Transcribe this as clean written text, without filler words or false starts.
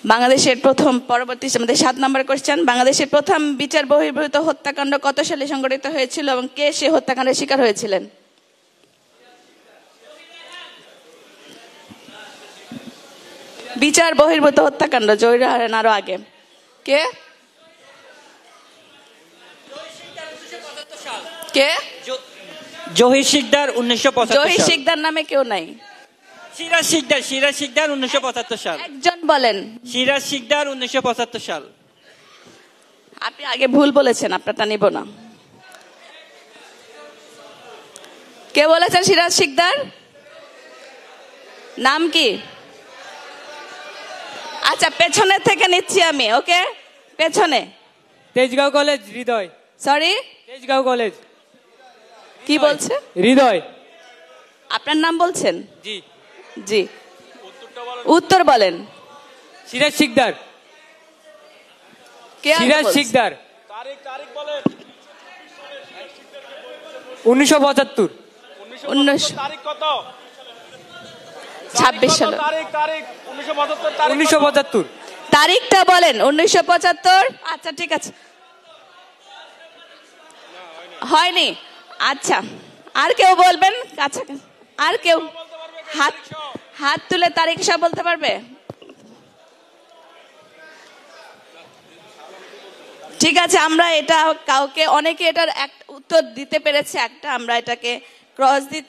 বাংলাদেশের প্রথম, পরবর্তী আমাদের 7 নম্বর কোশ্চেন, বাংলাদেশের প্রথম বিচার বহির্ভূত হত্যাকাণ্ড কত সালে সংঘটিত হয়েছিল এবং কে সে হত্যাকাণ্ডের শিকার হয়েছিলেন? বিচার বহির্ভূত হত্যাকাণ্ড, জহির আরো আগে, কে কে? জহির শিকদার 1975 জহির শিকদার নামে কেউ নাই। সিরাজ শিকদার 1975 সাল। একজন বলেন। সিরাজ শিকদার 1975 সাল। আপনি আগে ভুল বলেছেন, আপনারটা নিব না। কে বলেছেন সিরাজ শিকদার? নাম কি? আচ্ছা, পেছনের থেকে নিচ্ছি আমি। ওকে, পেছনে। Tejgaon college, Hridoy. Sorry, Tejgaon college. কি বলছে? হৃদয়। আপনার নাম বলছেন? জি জি, উত্তর বলেন। সিরাজ শিকদার। কে সিরাজ শিকদার। 1975। 26 সাল। 1975। তারিখটা বলেন। 1975। আচ্ছা, ঠিক আছে, হয়নি। আচ্ছা, আর কেউ বলবেন? আচ্ছা, আর কেউ হাত তুলে তারিখ সব বলতে পারবে? ঠিক আছে, আমরা এটা কাউকে, অনেকে এটার উত্তর দিতে পেরেছে একটা, আমরা এটাকে ক্রস দিচ্ছি।